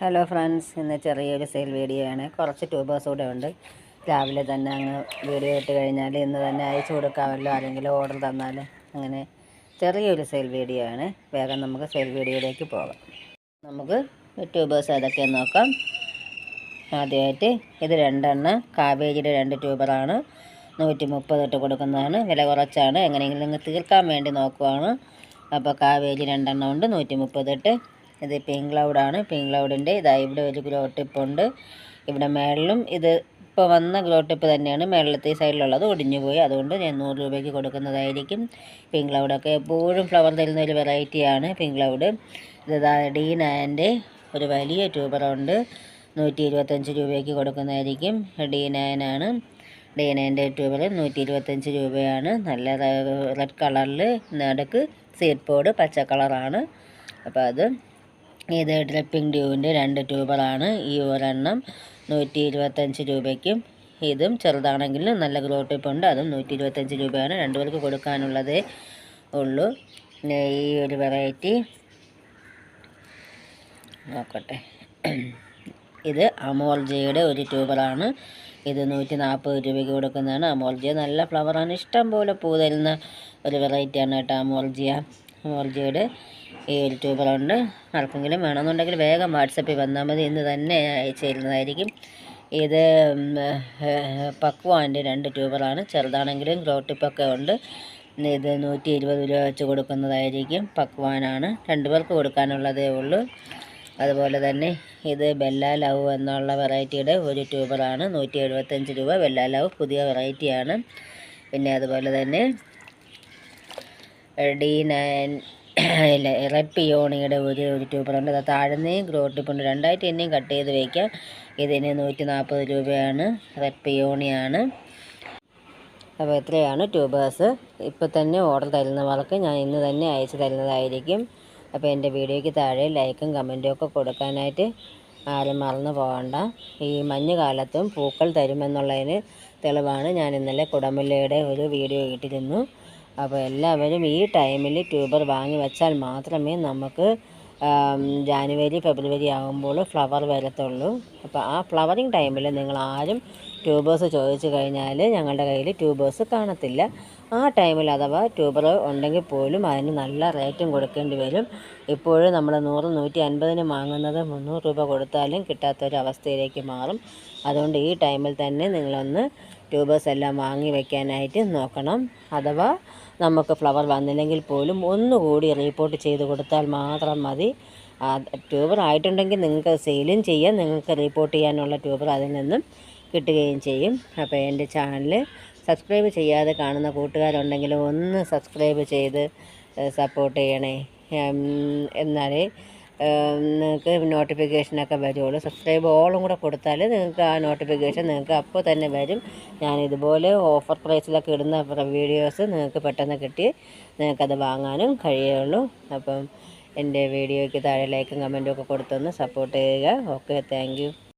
Hello friends, ഇന്ന് ചെറിയൊരു sale video ആണ്. കുറച്ച് ട്യൂബേഴ്സ് കൂടെ ഉണ്ട്. രാവിലെ തന്നെ അങ്ങ് വീഡിയോ ഇട്ട് കഴിഞ്ഞാൽ ഇന്ന് തന്നെ അയച്ചു കൊടുക്കാമല്ലോ, ആരെങ്കിലും ഓർഡർ തന്നാൽ. അങ്ങനെ ചെറിയൊരു സെയിൽ വീഡിയോ ആണ്. വേഗം നമുക്ക് സെയിൽ വീഡിയോയിലേക്ക് പോകാം. നമുക്ക് ട്യൂബേഴ്സ് ഏതൊക്കെയെന്ന് നോക്കാം. ആദ്യമായിട്ട് ഇത് 2 എണ്ണം കാബേജിയുടെ 2 ട്യൂബറാണ്. 130 ഇട്ട് കൊടുക്കുന്നതാണ്. വില കുറച്ചാണ്. എങ്ങനെയെങ്കിലും നിങ്ങൾ തീർക്കാൻ വേണ്ടി നോക്കുവാണ്. അപ്പോൾ കാബേജ് 2 എണ്ണം ഉണ്ട്, 130 ഇട്ട്. ഇത് പിങ്ക് ക്ലൗഡാണ്. പിങ്ക് ക്ലൗഡിൻ്റെ ഇതാ ഇവിടെ ഒരു ഗ്രോ ടിപ്പുണ്ട്. ഇവിടെ മേളിലും ഇത് ഇപ്പോൾ വന്ന ഗ്രോ ടിപ്പ് തന്നെയാണ്. മേളിലത്തെ സൈഡിലുള്ളത് ഒടിഞ്ഞു പോയി. അതുകൊണ്ട് ഞാൻ 100 രൂപയ്ക്ക് കൊടുക്കുന്നതായിരിക്കും. പിങ്ക് ക്ലൗഡൊക്കെ എപ്പോഴും ഫ്ലവർ തരുന്ന ഒരു വെറൈറ്റിയാണ് പിങ്ക് ക്ലൗഡ്. ഇത് D9 ഒരു വലിയ ട്യൂബറുണ്ട്. 125 രൂപയ്ക്ക് കൊടുക്കുന്നതായിരിക്കും. D9 ആണ്. D9 ട്യൂബർ 125 രൂപയാണ്. നല്ല റെഡ് കളറിൽ നടുക്ക് സീഡ് പോഡ് പച്ച കളറാണ്. അപ്പോൾ അത് ഇത് ഡ്രിപ്പിംഗ് ഡ്യൂവിൻ്റെ 2 ട്യൂബറാണ്. ഈ ഒരെണ്ണം 125 രൂപയ്ക്കും. ഇതും ചെറുതാണെങ്കിൽ നല്ല ഗ്രോ ടിപ്പുണ്ട്. അതും 125 രൂപയാണ്. 2 പേർക്ക് കൊടുക്കാനുള്ളതേ ഉള്ളൂ. പിന്നെ ഈ ഒരു വെറൈറ്റി നോക്കട്ടെ. ഇത് അമോർജയുടെ ഒരു ട്യൂബറാണ്. ഇത് 140 രൂപയ്ക്ക് കൊടുക്കുന്നതാണ്. അമോർജിയ നല്ല ഫ്ലവറാണ്. ഇഷ്ടം പോലെ പൂ തരുന്ന ഒരു വെറൈറ്റിയാണ് കേട്ടോ അമോർജിയുടെ ഈ ഒരു ട്യൂബറുണ്ട്. ആർക്കെങ്കിലും വേണമെന്നുണ്ടെങ്കിൽ വേഗം വാട്സപ്പിൽ വന്നാൽ മതി. ഇന്ന് തന്നെ അയച്ചു തരുന്നതായിരിക്കും. ഇത് പക്വാൻ്റെ 2 ട്യൂബറാണ്. ചെറുതാണെങ്കിലും ഗ്രോ ടിപ്പൊക്കെ ഉണ്ട്. ഇത് 120 രൂപ വെച്ച് കൊടുക്കുന്നതായിരിക്കും. പക്വാനാണ്. 2 പേർക്ക് കൊടുക്കാനുള്ളതേ ഉള്ളൂ. അതുപോലെ തന്നെ ഇത് ബെല്ല ലവ് എന്നുള്ള വെറൈറ്റിയുടെ ഒരു ട്യൂബറാണ്. 175 രൂപ. ബെല്ല ലവ് പുതിയ വെറൈറ്റിയാണ്. പിന്നെ അതുപോലെ തന്നെ D9 റെഡ് പിയോണിയുടെ ഒരു ട്യൂബറുണ്ട്. അത് താഴ്ന്നേയും ഗ്രോ ടിപ്പുണ്ട്. 2ആയിട്ട് തന്നെയും കട്ട് ചെയ്ത് വയ്ക്കാം. ഇതിന് 140 രൂപയാണ്. റെഡ് പിയോണിയാണ്. അപ്പോൾ എത്രയാണ് ട്യൂബേഴ്സ്. ഇപ്പോൾ തന്നെ ഓർഡർ തരുന്നവർക്ക് ഞാൻ ഇന്ന് തന്നെ അയച്ചു തരുന്നതായിരിക്കും. അപ്പോൾ എൻ്റെ വീഡിയോയ്ക്ക് താഴെ ലൈക്കും കമൻറ്റും ഒക്കെ കൊടുക്കാനായിട്ട് ആരും മറന്നു പോകണ്ട. ഈ മഞ്ഞുകാലത്തും പൂക്കൾ തരുമെന്നുള്ളതിന് തെളിവാണ് ഞാൻ ഇന്നലെ കുടമുല്ലയുടെ ഒരു വീഡിയോ ഇട്ടിരുന്നു. അപ്പോൾ എല്ലാവരും ഈ ടൈമിൽ ട്യൂബർ വാങ്ങി വെച്ചാൽ മാത്രമേ നമുക്ക് ജാനുവരി ഫെബ്രുവരി ആകുമ്പോൾ ഫ്ലവർ വരത്തുള്ളൂ. അപ്പോൾ ആ ഫ്ലവറിങ് ടൈമിൽ നിങ്ങൾ ആരും ട്യൂബേഴ്സ് ചോദിച്ചു കഴിഞ്ഞാൽ ഞങ്ങളുടെ കയ്യിൽ ട്യൂബേഴ്സ് കാണത്തില്ല. ആ ടൈമിൽ അഥവാ ട്യൂബർ ഉണ്ടെങ്കിൽ പോലും അതിന് നല്ല റേറ്റും കൊടുക്കേണ്ടി വരും. ഇപ്പോഴും നമ്മൾ 100 150 വാങ്ങുന്നത് 300 രൂപ കൊടുത്താലും കിട്ടാത്തൊരവസ്ഥയിലേക്ക് മാറും. അതുകൊണ്ട് ഈ ടൈമിൽ തന്നെ നിങ്ങളൊന്ന് ട്യൂബേഴ്സ് എല്ലാം വാങ്ങി വയ്ക്കാനായിട്ട് നോക്കണം. അഥവാ നമുക്ക് ഫ്ലവർ വന്നില്ലെങ്കിൽ പോലും ഒന്നുകൂടി റിപ്പോർട്ട് ചെയ്ത് കൊടുത്താൽ മാത്രം മതി. ട്യൂബർ ആയിട്ടുണ്ടെങ്കിൽ നിങ്ങൾക്ക് സെയിലും ചെയ്യാം. നിങ്ങൾക്ക് റിപ്പോർട്ട് ചെയ്യാനുള്ള ട്യൂബർ അതിൽ നിന്നും കിട്ടുകയും ചെയ്യും. അപ്പോൾ എൻ്റെ ചാനൽ സബ്സ്ക്രൈബ് ചെയ്യാതെ കാണുന്ന കൂട്ടുകാരുണ്ടെങ്കിൽ ഒന്ന് സബ്സ്ക്രൈബ് ചെയ്ത് സപ്പോർട്ട് ചെയ്യണേ. എന്നാലേ നിങ്ങൾക്ക് നോട്ടിഫിക്കേഷനൊക്കെ വരുള്ളൂ. സബ്സ്ക്രൈബ് ഓളും കൂടെ കൊടുത്താൽ നിങ്ങൾക്ക് ആ നോട്ടിഫിക്കേഷൻ നിങ്ങൾക്ക് അപ്പോൾ തന്നെ വരും. ഞാനിതുപോലെ ഓഫർ പ്രൈസിലൊക്കെ ഇടുന്ന വീഡിയോസ് നിങ്ങൾക്ക് പെട്ടെന്ന് കിട്ടി നിങ്ങൾക്കത് വാങ്ങാനും കഴിയുള്ളൂ. അപ്പം എൻ്റെ വീഡിയോയ്ക്ക് താഴെ ലൈക്കും കമൻറ്റും ഒക്കെ കൊടുത്തൊന്ന് സപ്പോർട്ട് ചെയ്യുക. Okay, thank you.